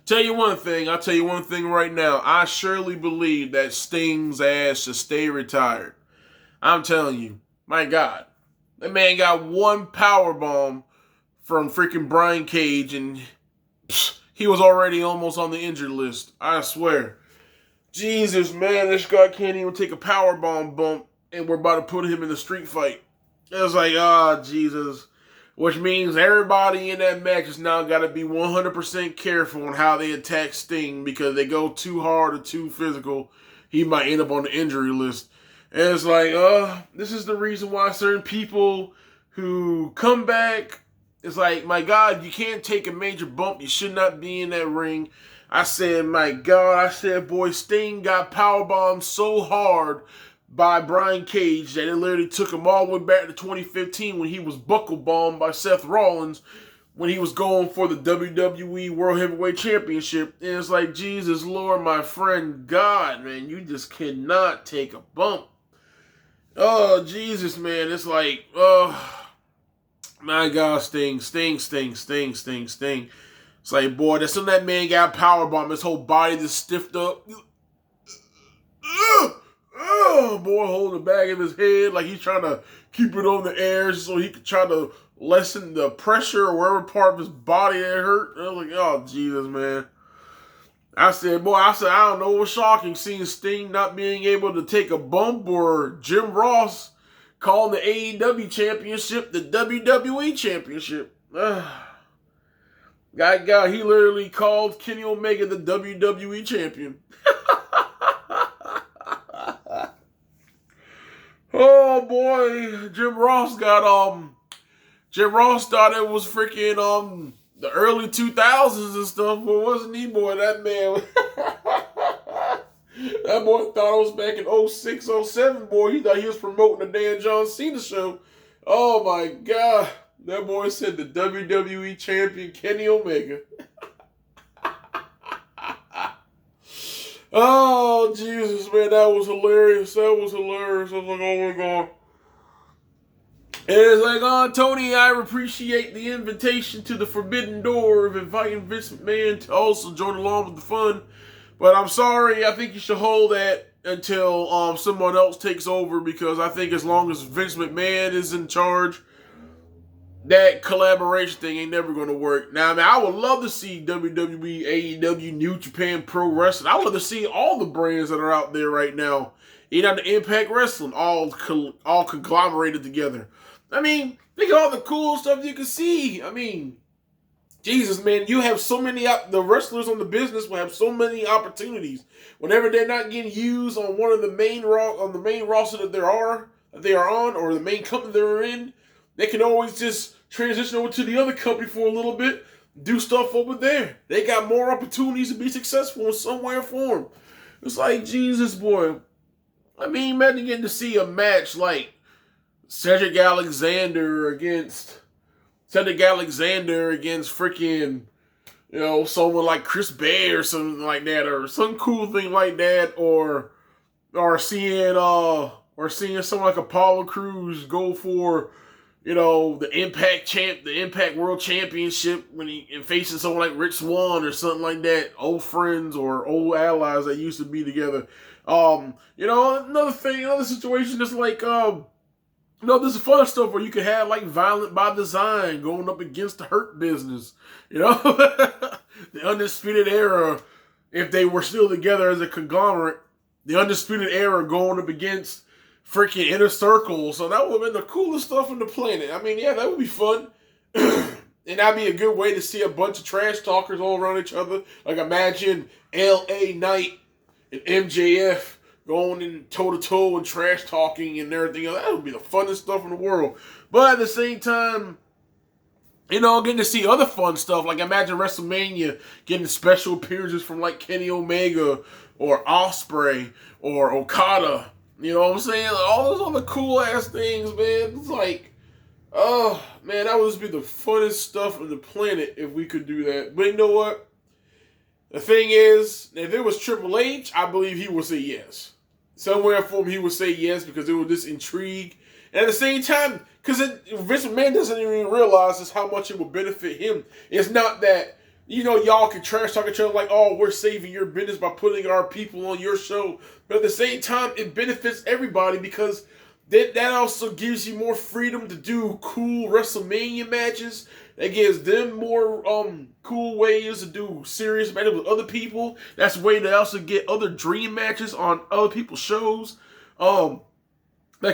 Tell you one thing. I'll tell you one thing right now. I surely believe that Sting's ass should stay retired. I'm telling you. My God. That man got one power bomb from freaking Brian Cage, and he was already almost on the injured list. I swear. Jesus, man, this guy can't even take a power bomb bump, and we're about to put him in the street fight. It's like, Jesus. Which means everybody in that match has now got to be 100% careful on how they attack Sting, because they go too hard or too physical, he might end up on the injury list. And it's like, this is the reason why certain people who come back, it's like, my God, you can't take a major bump. You should not be in that ring. I said, my God, boy, Sting got powerbombed so hard by Brian Cage that it literally took him all the way back to 2015 when he was buckle bombed by Seth Rollins when he was going for the WWE World Heavyweight Championship. And it's like, Jesus Lord, my friend, God, man, you just cannot take a bump. Oh, Jesus, man, it's like, my God, Sting. It's like, boy, that's when that man got powerbomb, his whole body just stiffed up. Oh, boy, holding the back of his head like he's trying to keep it on the air so he could try to lessen the pressure or wherever part of his body that hurt. I was like, oh, Jesus, man. I said, I don't know what's shocking, seeing Sting not being able to take a bump, or Jim Ross calling the AEW Championship the WWE Championship. God, he literally called Kenny Omega the WWE Champion. Oh boy, Jim Ross thought it was freaking the early 2000s and stuff, but wasn't he, boy? That man, that boy thought it was back in 06, 07, boy. He thought he was promoting the damn John Cena show. Oh my God, that boy said the WWE champion Kenny Omega. Oh, Jesus, man, that was hilarious. I was like, oh, my God. And it's like, Tony, I appreciate the invitation to the Forbidden Door of inviting Vince McMahon to join along with the fun. But I'm sorry, I think you should hold that until someone else takes over, because I think as long as Vince McMahon is in charge, that collaboration thing ain't never going to work. Now, I would love to see WWE, AEW, New Japan Pro Wrestling. I would love to see all the brands that are out there right now, even the Impact Wrestling, all conglomerated together. I mean, think of all the cool stuff you can see. I mean, Jesus, man, you have so many, the wrestlers on the business will have so many opportunities. Whenever they're not getting used on one of the main roster that they are on, or the main company they're in, they can always just transition over to the other company for a little bit, do stuff over there. They got more opportunities to be successful in some way or form. It's like, Jesus, boy. I mean, imagine getting to see a match like Cedric Alexander against freaking, someone like Chris Bay or something like that, or some cool thing like that, or seeing someone like Apollo Crews go for, the Impact World Championship and facing someone like Rich Swann or something like that, old friends or old allies that used to be together. Another situation is like, there's fun stuff where you could have like Violent by Design going up against the Hurt Business, the Undisputed Era, if they were still together as a conglomerate, the Undisputed Era going up against freaking Inner Circle. So that would have been the coolest stuff on the planet. I mean, yeah, that would be fun. And that'd be a good way to see a bunch of trash talkers all around each other. Like, imagine LA Knight and MJF going in toe-to-toe and trash talking and everything else. That would be the funnest stuff in the world. But at the same time, getting to see other fun stuff. Like, imagine WrestleMania getting special appearances from like Kenny Omega or Ospreay or Okada. You know what I'm saying? All those other cool-ass things, man. It's like, oh, man, that would just be the funnest stuff on the planet if we could do that. But you know what? The thing is, if it was Triple H, I believe he would say yes. Somewhere for him, he would say yes, because it was this intrigue. And at the same time, because Vince McMahon doesn't even realize just how much it would benefit him. It's not that You know, y'all can trash talk each other like, oh, we're saving your business by putting our people on your show. But at the same time, it benefits everybody because that also gives you more freedom to do cool WrestleMania matches. That gives them more cool ways to do serious matches with other people. That's a way to also get other dream matches on other people's shows. That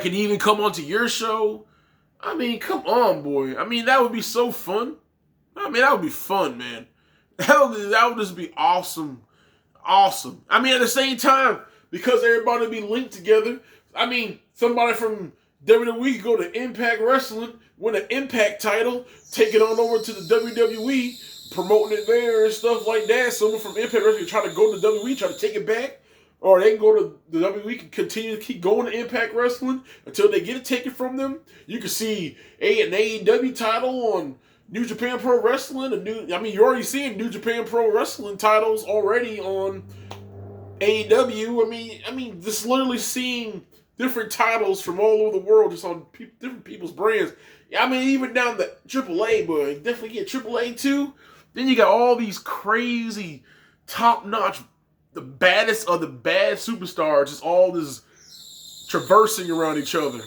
can even come onto your show. I mean, come on, boy. I mean, that would be so fun. I mean, that would be fun, man. That would just be awesome. Awesome. I mean, at the same time, because everybody would be linked together, I mean, somebody from WWE could go to Impact Wrestling, win an Impact title, take it on over to the WWE, promoting it there and stuff like that. Someone from Impact Wrestling try to go to WWE, try to take it back. Or they can go to the WWE, can continue to keep going to Impact Wrestling until they get it taken from them. You can see an AEW title on New Japan Pro Wrestling. You're already seeing New Japan Pro Wrestling titles already on AEW. I mean, just literally seeing different titles from all over the world just on different people's brands. I mean, even down to AAA, but definitely get AAA too. Then you got all these crazy, top-notch, the baddest of the bad superstars, just all this traversing around each other.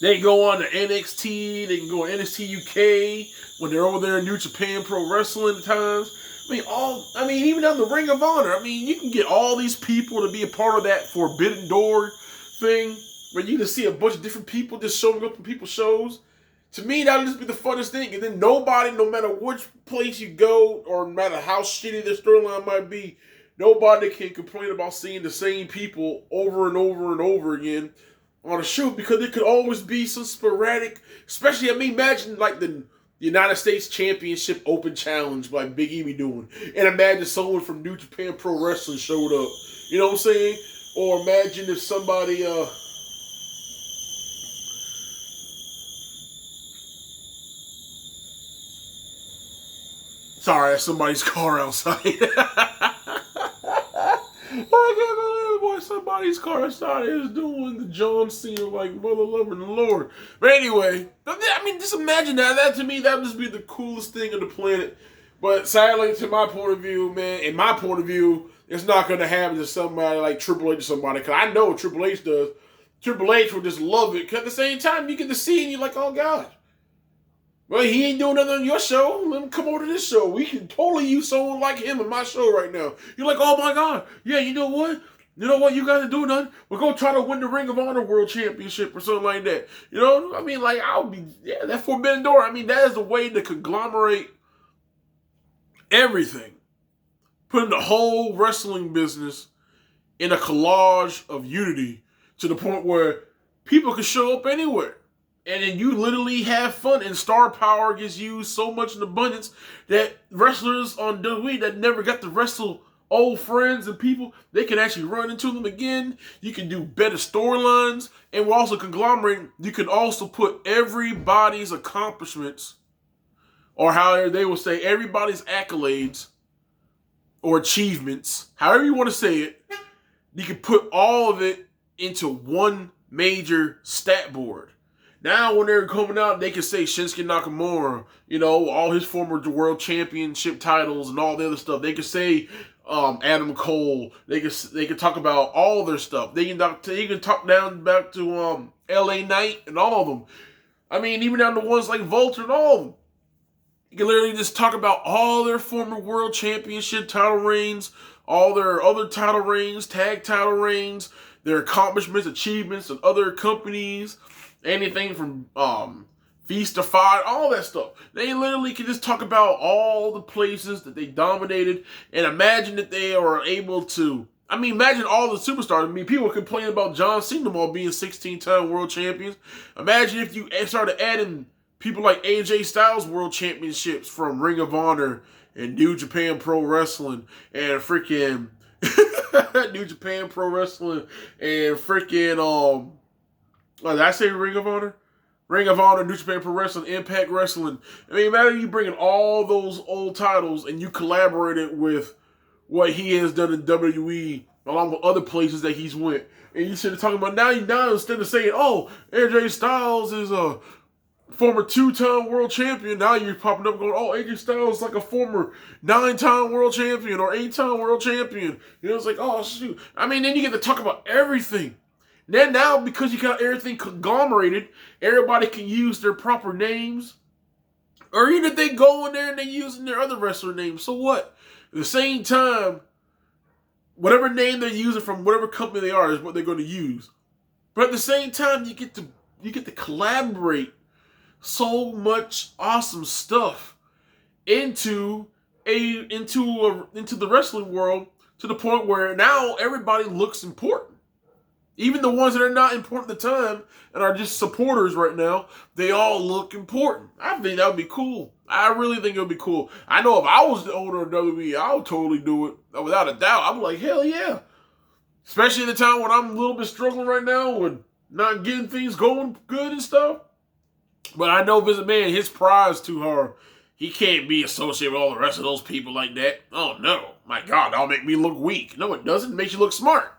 They can go on to NXT, they can go on NXT UK when they're over there in New Japan Pro Wrestling at times. Even on the Ring of Honor. I mean, you can get all these people to be a part of that Forbidden Door thing, where you can see a bunch of different people just showing up in people's shows. To me, that would just be the funnest thing. And then nobody, no matter which place you go, or no matter how shitty their storyline might be, nobody can complain about seeing the same people over and over and over again on a show, because there could always be some sporadic, especially, imagine like the United States Championship Open Challenge like Big E be doing. And imagine someone from New Japan Pro Wrestling showed up. You know what I'm saying? Or imagine if somebody, sorry, that's somebody's car outside. I can't believe, boy, somebody's car outside is doing the John Cena like Mother Loving the Lord. But anyway, just imagine that. That to me, that would just be the coolest thing on the planet. But sadly, to my point of view, man, in my point of view, it's not going to happen to somebody like Triple H or somebody. Because I know Triple H does. Triple H would just love it. Because at the same time, you get to see it and you're like, oh, God. Well, he ain't doing nothing on your show. Let him come over to this show. We can totally use someone like him in my show right now. You're like, oh my God. Yeah, you know what? You guys are doing nothing. We're going to try to win the Ring of Honor World Championship or something like that. That Forbidden Door. That is the way to conglomerate everything. Putting the whole wrestling business in a collage of unity to the point where people can show up anywhere. And then you literally have fun, and star power gets used so much in abundance that wrestlers on WWE that never got to wrestle old friends and people, they can actually run into them again. You can do better storylines, and we're also conglomerating. You can also put everybody's accomplishments, or however they will say, everybody's accolades or achievements, however you want to say it, you can put all of it into one major stat board. Now, when they're coming out, they can say Shinsuke Nakamura, all his former world championship titles and all the other stuff. They can say Adam Cole. They can talk about all their stuff. They can talk down back to LA Knight and all of them. Even down to ones like Vulture and all of them. You can literally just talk about all their former world championship title reigns, all their other title reigns, tag title reigns, their accomplishments, achievements of other companies. Anything from Feast to Fire, all that stuff. They literally can just talk about all the places that they dominated, and imagine that they are able to. Imagine all the superstars. People complain about John Cena all being 16-time world champions. Imagine if you started adding people like AJ Styles world championships from Ring of Honor and New Japan Pro Wrestling and freaking New Japan Pro Wrestling and freaking did I say Ring of Honor? Ring of Honor, New Japan Pro Wrestling, Impact Wrestling. Imagine you bringing all those old titles and you collaborated with what he has done in WWE along with other places that he's went. And you should have talking about now instead of saying, oh, AJ Styles is former 2-time world champion. Now you're popping up going, oh, AJ Styles is like a former 9-time world champion or 8-time world champion. You know, it's like, oh, shoot. I mean, then you get to talk about everything. Then now, because you got everything conglomerated, everybody can use their proper names. Or even if they go in there and they're using their other wrestler names, so what? At the same time, whatever name they're using from whatever company they are is what they're going to use. But at the same time, you get to collaborate so much awesome stuff into the wrestling world to the point where now everybody looks important. Even the ones that are not important at the time and are just supporters right now, they all look important. I think that would be cool. I really think it would be cool. I know if I was the owner of WWE, I would totally do it. Without a doubt. I'm like, hell yeah. Especially at the time when I'm a little bit struggling right now with not getting things going good and stuff. But I know Vince McMahon, his pride's too hard. He can't be associated with all the rest of those people like that. Oh, no. My God, that'll make me look weak. No, it doesn't. It makes you look smart.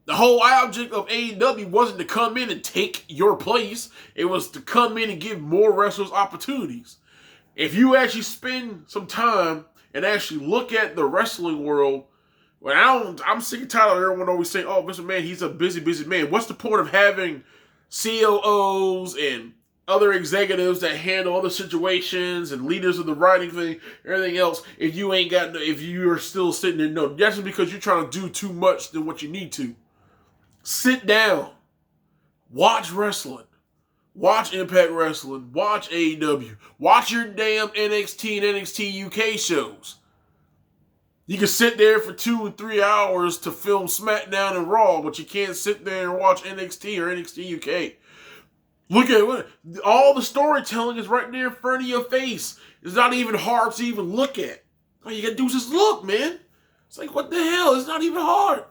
The whole object of AEW wasn't to come in and take your place. It was to come in and give more wrestlers opportunities. If you actually spend some time and actually look at the wrestling world, I'm sick and tired of everyone always saying, oh, Mr. Man, he's a busy, busy man. What's the point of having COOs and other executives that handle other situations and leaders of the writing thing, everything else, if you are still sitting there? No, that's just because you're trying to do too much than what you need to. Sit down. Watch wrestling. Watch Impact Wrestling. Watch AEW. Watch your damn NXT and NXT UK shows. You can sit there for 2 and 3 hours to film SmackDown and Raw, but you can't sit there and watch NXT or NXT UK. Look at it. All the storytelling is right there in front of your face. It's not even hard to even look at. All you gotta do is just look, man. It's like, what the hell? It's not even hard.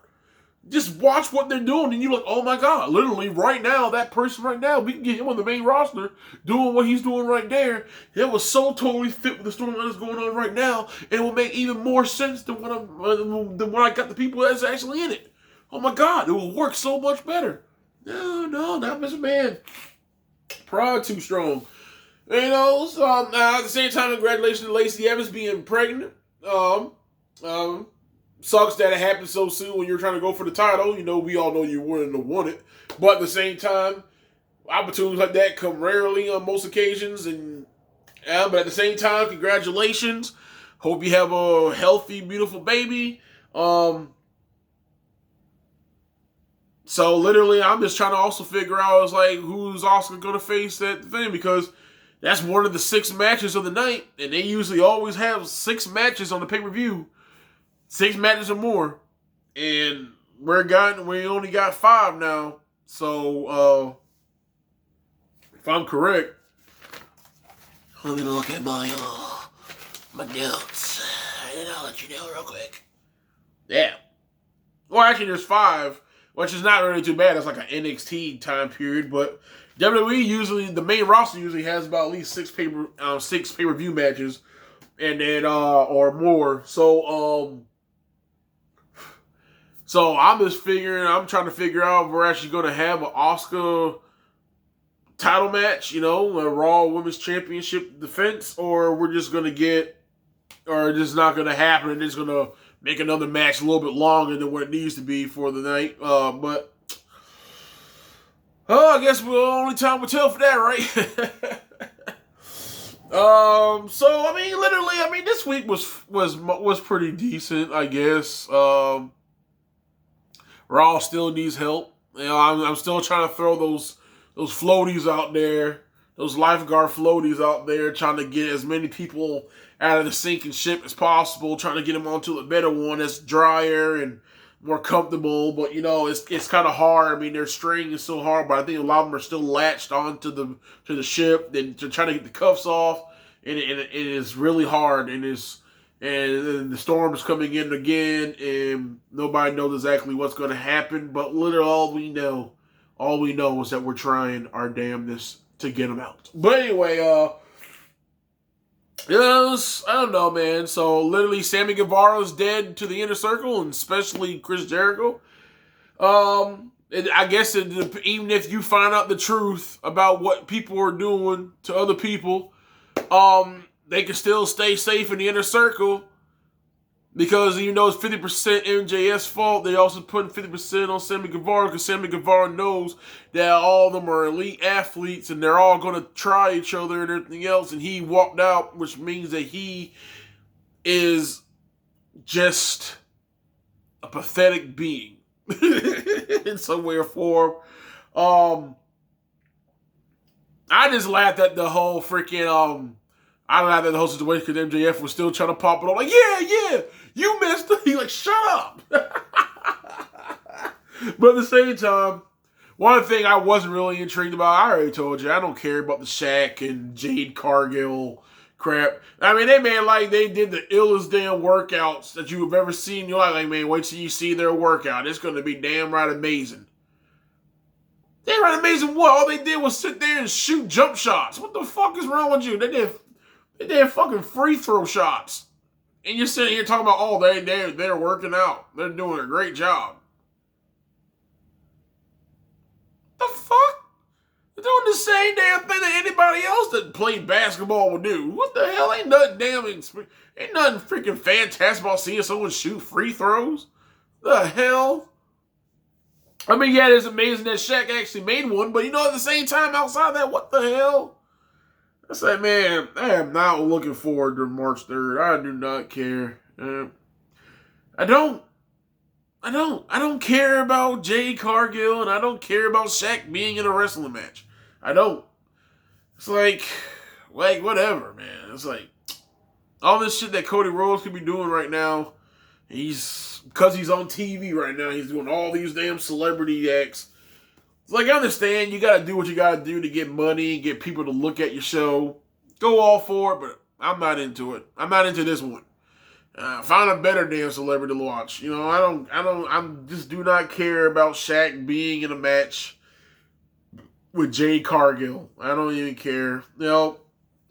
Just watch what they're doing, and you're like, oh my God, literally right now, that person right now, we can get him on the main roster doing what he's doing right there. It was so totally fit with the storyline that's going on right now, and it will make even more sense than when I got the people that's actually in it. Oh my God, it will work so much better. No, not Mr. Man. Pride too strong. You know, so at the same time, congratulations to Lacey Evans being pregnant. Sucks that it happened so soon when you're trying to go for the title. You know, we all know you wouldn't have won it. But at the same time, opportunities like that come rarely on most occasions. But at the same time, congratulations. Hope you have a healthy, beautiful baby. So literally, I'm just trying to also figure out, who's Asuka going to face that thing, because that's one of the 6 matches of the night, and they usually always have 6 matches on the pay-per-view. 6 matches or more, and we only got 5 now. So, if I'm correct, let me look at my notes, and I'll let you know real quick. Yeah. Well, actually, there's 5, which is not really too bad. It's like an NXT time period, but WWE usually, the main roster usually has about at least 6 pay-per-view matches, and then or more. So I'm trying to figure out if we're actually going to have an Asuka title match, a Raw Women's Championship defense, or we're just going to it's just not going to happen, and it's going to make another match a little bit longer than what it needs to be for the night. But I guess only time will tell for that, right? So I mean, this week was pretty decent, I guess. Raw still needs help. I'm still trying to throw those floaties out there, those lifeguard floaties out there, trying to get as many people out of the sinking ship as possible, trying to get them onto a better one that's drier and more comfortable. But it's kind of hard. I mean, their string is so hard, but I think a lot of them are still latched onto the ship. Then to try to get the cuffs off, and it is really hard. And the storm is coming in again, and nobody knows exactly what's going to happen. But literally, all we know is that we're trying our damnedest to get them out. But anyway, I don't know, man. So literally, Sammy Guevara is dead to the Inner Circle, and especially Chris Jericho. I guess even if you find out the truth about what people are doing to other people, they can still stay safe in the inner circle because even though it's 50% MJF's fault, they also putting 50% on Sammy Guevara because Sammy Guevara knows that all of them are elite athletes and they're all going to try each other and everything else. And he walked out, which means that he is just a pathetic being. In some way or form. I just laughed at the whole freaking I laughed at the whole situation because MJF was still trying to pop it on like, yeah, you missed it. He like, shut up. But at the same time, one thing I wasn't really intrigued about, I already told you, I don't care about the Shaq and Jade Cargill crap. I mean, they did the illest damn workouts that you've ever seen. You're like, man, wait till you see their workout. It's going to be damn right amazing. Damn right amazing what? All they did was sit there and shoot jump shots. What the fuck is wrong with you? They did fucking free throw shots. And you're sitting here talking about, oh, they're working out. They're doing a great job. The fuck? They're doing the same damn thing that anybody else that played basketball would do. What the hell? Ain't nothing freaking fantastic about seeing someone shoot free throws. The hell? I mean, yeah, it's amazing that Shaq actually made one, but at the same time, outside of that, what the hell? I say, man, I am not looking forward to March 3rd. I do not care. I don't care about Jay Cargill, and I don't care about Shaq being in a wrestling match. I don't. It's like whatever, man. It's like all this shit that Cody Rhodes could be doing right now. Because he's on TV right now, he's doing all these damn celebrity acts. It's like, I understand you got to do what you got to do to get money, get people to look at your show. Go all for it, but I'm not into it. I'm not into this one. Find a better damn celebrity to watch. I just do not care about Shaq being in a match with Jade Cargill. I don't even care.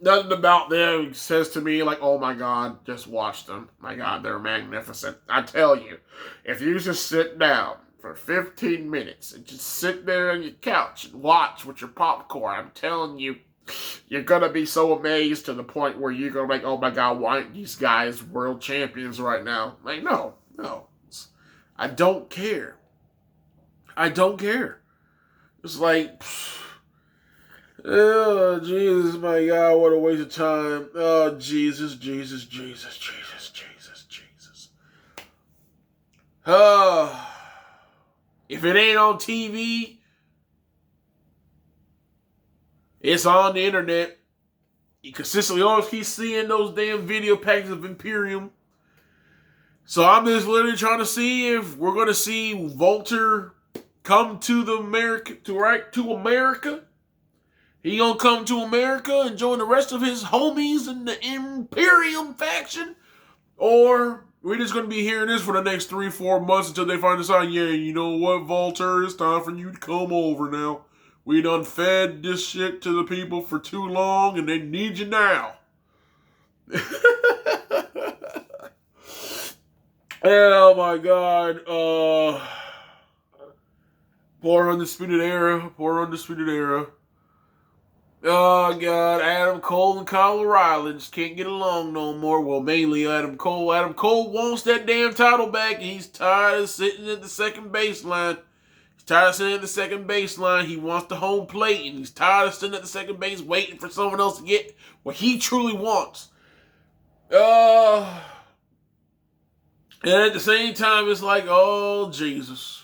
Nothing about them says to me like, oh my God, just watch them. My God, they're magnificent. I tell you, if you just sit down for 15 minutes and just sit there on your couch and watch with your popcorn, I'm telling you, you're going to be so amazed to the point where you're going to be like, oh my God, why aren't these guys world champions right now? Like, no. I don't care. It's like, oh, Jesus, my God, what a waste of time. Oh, Jesus. If it ain't on TV, it's on the internet. You consistently always keep seeing those damn video packages of Imperium. So I'm just literally trying to see if we're going to see Walter come to America. He gonna come to America and join the rest of his homies in the Imperium faction? Or we're just gonna be hearing this for the next 3-4 months until they finally decide, yeah, you know what, Walter, it's time for you to come over now. We done fed this shit to the people for too long and they need you now. Oh my God. Poor Undisputed Era. Oh, God, Adam Cole and Kyle O'Reilly just can't get along no more. Well, mainly Adam Cole. Adam Cole wants that damn title back, and he's tired of sitting at the second baseline. He wants the home plate, and he's tired of sitting at the second base waiting for someone else to get what he truly wants. And at the same time, it's like, oh, Jesus.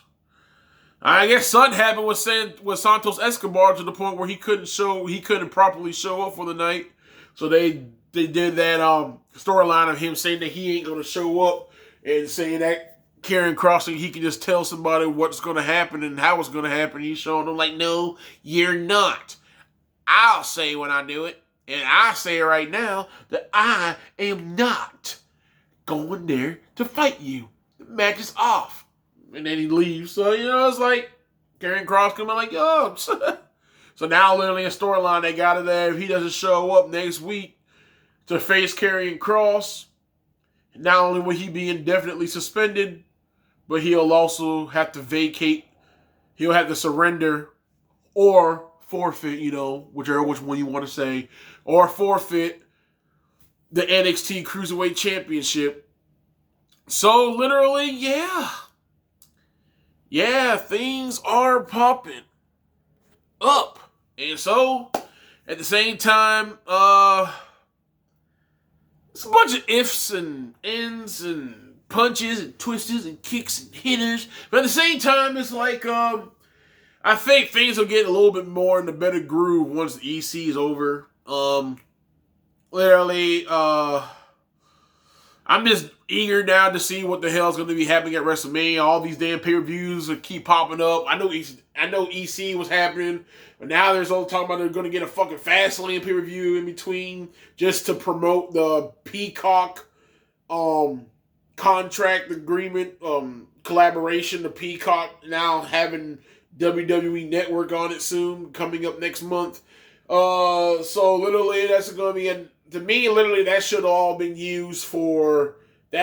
I guess something happened with Santos Escobar to the point where he couldn't properly show up for the night. So they did that storyline of him saying that he ain't gonna show up and saying that Karrion Kross, he can just tell somebody what's gonna happen and how it's gonna happen. He's showing them like, no, you're not. I'll say when I do it, and I say right now that I am not going there to fight you. The match is off. And then he leaves. So, it's like Karrion Kross coming like, yo. So now literally a storyline they got it there. If he doesn't show up next week to face Karrion Kross, not only will he be indefinitely suspended, but he'll also have to vacate he'll have to surrender or forfeit, whichever which one you want to say, or forfeit the NXT Cruiserweight Championship. So literally, yeah, things are popping up. And so, at the same time, it's a bunch of ifs and ends and punches and twisters and kicks and hitters. But at the same time, it's like, I think things will get a little bit more in the better groove once the EC is over. Literally, I'm just eager now to see what the hell is going to be happening at WrestleMania. All these damn pay-per-views will keep popping up. I know EC was happening, but now there's all talking about they're going to get a fucking Fastlane pay-per-view in between just to promote the Peacock contract agreement collaboration. The Peacock now having WWE Network on it soon, coming up next month. So literally, that's going to be to me, literally, that should have all been used for the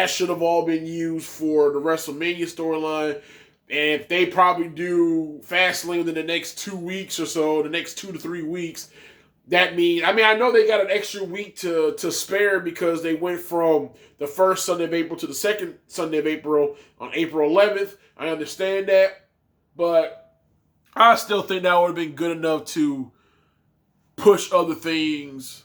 WrestleMania storyline. And if they probably do Fastlane within the next 2 weeks or so, the next 2 to 3 weeks, that means, I know they got an extra week to spare because they went from the first Sunday of April to the second Sunday of April on April 11th. I understand that, but I still think that would have been good enough to push other things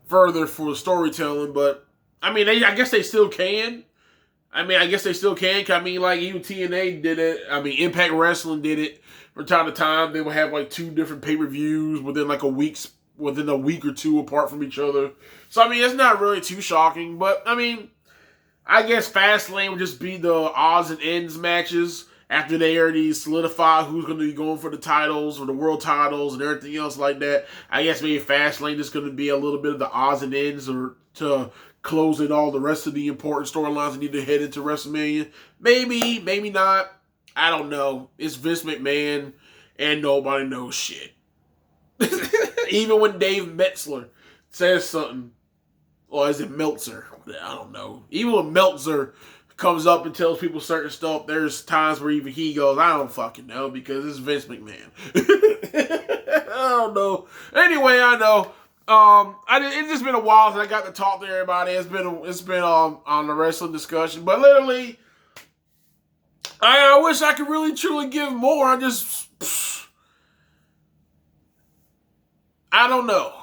further for storytelling. But I guess they still can. Even TNA did it. Impact Wrestling did it from time to time. They would have like 2 different pay-per-views within a week or two apart from each other. So it's not really too shocking. But I guess Fastlane would just be the odds and ends matches after they already solidify who's going to be going for the titles or the world titles and everything else like that. I guess maybe Fastlane is going to be a little bit of the odds and ends or to close in all the rest of the important storylines that need to head into WrestleMania. Maybe, maybe not. I don't know. It's Vince McMahon and nobody knows shit. Even when Dave Metzler says something, or is it Meltzer? I don't know. Even when Meltzer comes up and tells people certain stuff, there's times where even he goes, I don't fucking know, because it's Vince McMahon. I don't know. Anyway, I know. It's just been a while since I got to talk to everybody. It's been on the wrestling discussion, but literally, I wish I could really truly give more. I don't know.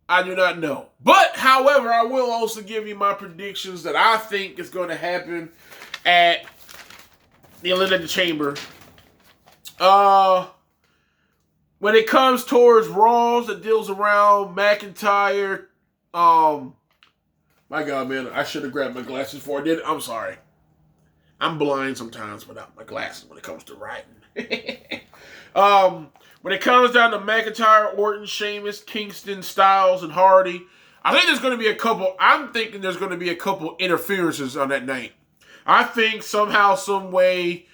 I do not know. But, however, I will also give you my predictions that I think is going to happen at the Elimination Chamber. When it comes towards Raws that deals around McIntyre, my God, man, I should have grabbed my glasses before I did it. I'm sorry. I'm blind sometimes without my glasses when it comes to writing. When it comes down to McIntyre, Orton, Sheamus, Kingston, Styles, and Hardy, I'm thinking there's going to be a couple interferences on that night. I think somehow, some way,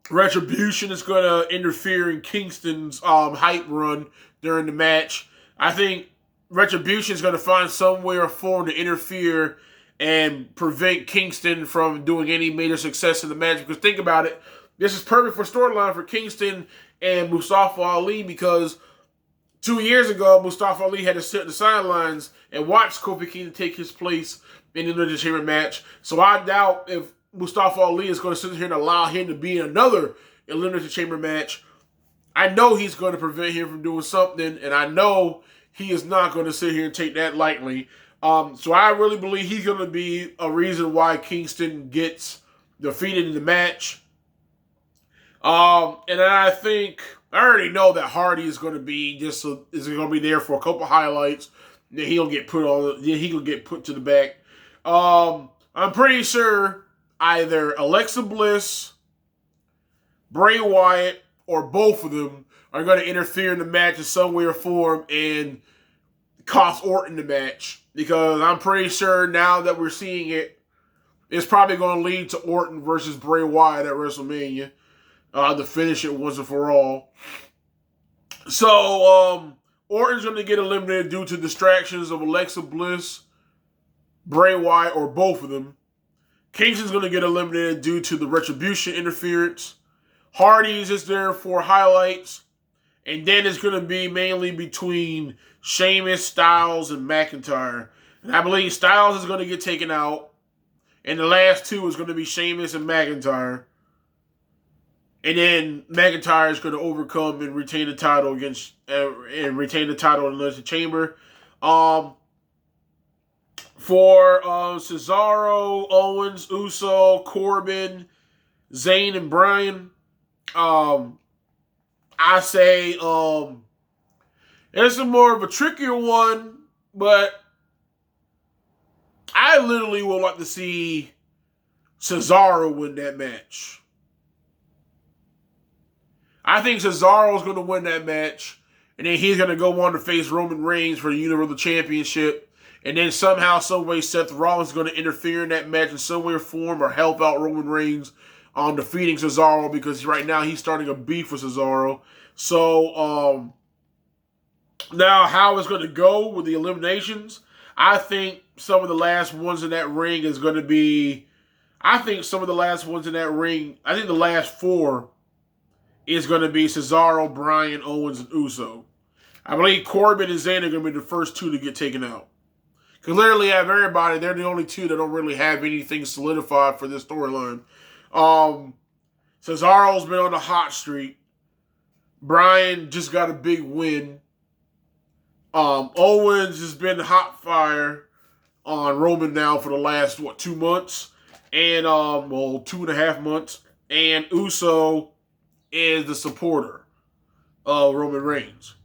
Retribution is going to interfere in Kingston's hype run during the match. I think Retribution is going to find some way or form to interfere and prevent Kingston from doing any major success in the match. Because think about it, this is perfect for storyline for Kingston and Mustafa Ali, because 2 years ago, Mustafa Ali had to sit in the sidelines and watch Kofi Kingston take his place in the Elimination Chamber match. So I doubt if Mustafa Ali is going to sit here and allow him to be in another Elimination Chamber match. I know he's going to prevent him from doing something, and I know he is not going to sit here and take that lightly. So I really believe he's going to be a reason why Kingston gets defeated in the match. And I think I already know that Hardy is going to be there for a couple highlights. Then he'll get put to the back. I'm pretty sure either Alexa Bliss, Bray Wyatt, or both of them are going to interfere in the match in some way or form and cost Orton the match. Because I'm pretty sure now that we're seeing it, it's probably going to lead to Orton versus Bray Wyatt at WrestleMania. To finish it once and for all. So, Orton's going to get eliminated due to distractions of Alexa Bliss, Bray Wyatt, or both of them. Kingston's going to get eliminated due to the Retribution interference. Hardy's is there for highlights. And then it's going to be mainly between Sheamus, Styles, and McIntyre. And I believe Styles is going to get taken out. And the last two is going to be Sheamus and McIntyre. And then McIntyre is going to overcome and retain the title against in the Elimination Chamber. For Cesaro, Owens, Uso, Corbin, Zayn, and Bryan, I say it's a more of a trickier one, but I literally would like to see Cesaro win that match. I think Cesaro is going to win that match, and then he's going to go on to face Roman Reigns for the Universal Championship, and then somehow, some way, Seth Rollins is going to interfere in that match in some way or form or help out Roman Reigns on defeating Cesaro, because right now he's starting a beef with Cesaro. So, now how it's going to go with the eliminations, I think some of the last ones in that ring is going to be, I think the last four is going to be Cesaro, Bryan, Owens, and Uso. I believe Corbin and Zayn are going to be the first two to get taken out. Because literally out of everybody, they're the only two that don't really have anything solidified for this storyline. Cesaro's been on a hot streak. Bryan just got a big win. Owens has been hot fire on Roman now for the last, 2 months? And, 2.5 months. And Uso is the supporter of Roman Reigns.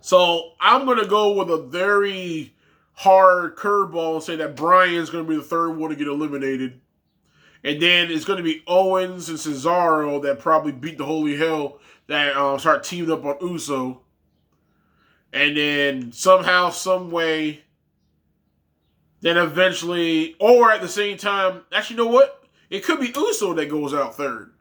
So I'm going to go with a very hard curveball and say that Bryan's going to be the third one to get eliminated. And then it's going to be Owens and Cesaro that probably beat the holy hell that start teaming up on Uso. And then somehow, some way, then eventually, or at the same time, actually, you know what? It could be Uso that goes out third.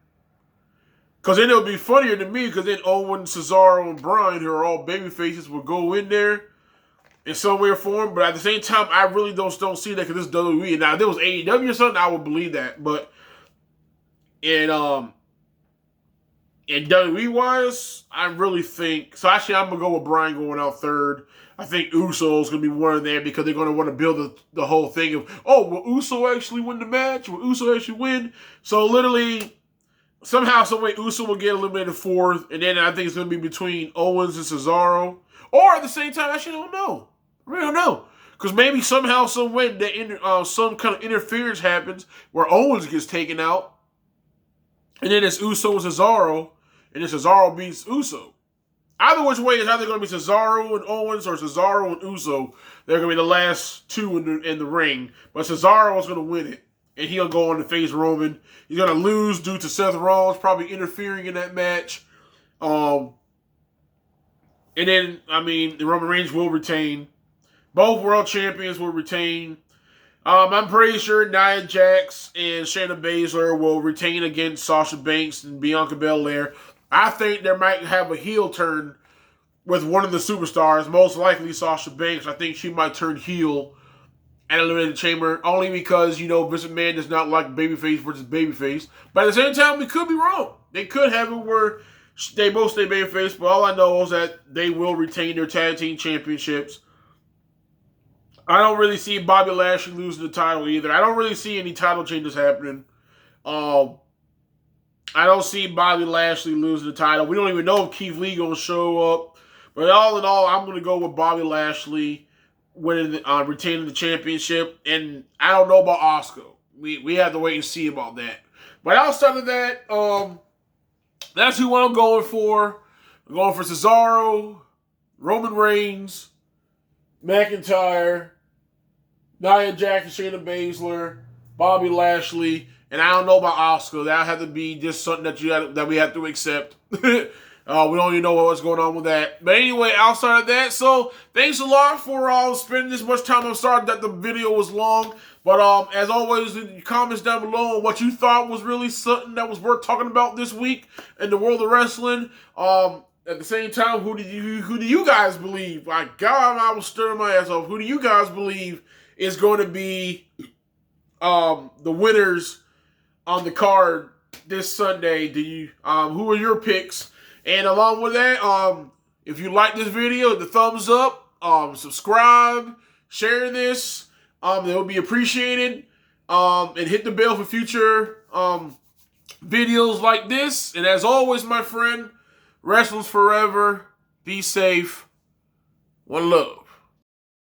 Because then it'll be funnier to me, because then Owens, Cesaro, and Bryan, who are all baby faces, will go in there in some way or form. But at the same time, I really don't see that, because this is WWE. Now, if it was AEW or something, I would believe that. But in WWE-wise, I really think... So actually, I'm going to go with Bryan going out third. I think Uso is going to be one of there, because they're going to want to build the whole thing of, oh, will Uso actually win the match? Will Uso actually win? So literally... Somehow, some way, Uso will get eliminated fourth, and then I think it's going to be between Owens and Cesaro. Or at the same time, I actually don't know. I really don't know. Because maybe somehow, some way, some kind of interference happens where Owens gets taken out, and then it's Uso and Cesaro, and then Cesaro beats Uso. Either which way, it's either going to be Cesaro and Owens or Cesaro and Uso. They're going to be the last two in the ring. But Cesaro is going to win it. And he'll go on to face Roman. He's going to lose due to Seth Rollins probably interfering in that match. And then, the Roman Reigns will retain. Both world champions will retain. I'm pretty sure Nia Jax and Shayna Baszler will retain against Sasha Banks and Bianca Belair. I think they might have a heel turn with one of the superstars, most likely Sasha Banks. I think she might turn heel at Elimination Chamber, only because, Vince McMahon does not like babyface versus babyface. But at the same time, we could be wrong. They could have it where they both stay babyface, but all I know is that they will retain their tag team championships. I don't really see Bobby Lashley losing the title either. I don't really see any title changes happening. I don't see Bobby Lashley losing the title. We don't even know if Keith Lee going to show up. But all in all, I'm going to go with Bobby Lashley winning, retaining the championship, and I don't know about Asuka. We have to wait and see about that. But outside of that, that's who I'm going for. I'm going for Cesaro, Roman Reigns, McIntyre, Nia Jax and Shayna Baszler, Bobby Lashley, and I don't know about Asuka. That'll have to be just something that we have to accept. We don't even know what's going on with that. But anyway, outside of that, so thanks a lot for spending this much time. I'm sorry that the video was long. But as always, in the comments down below on what you thought was really something that was worth talking about this week in the world of wrestling. At the same time, who do you guys believe? My God, I was stirring my ass off. Who do you guys believe is going to be the winners on the card this Sunday? Who are your picks? And along with that, if you like this video, the thumbs up, subscribe, share this. That would be appreciated. And hit the bell for future videos like this. And as always, my friend, wrestling's forever. Be safe. One love.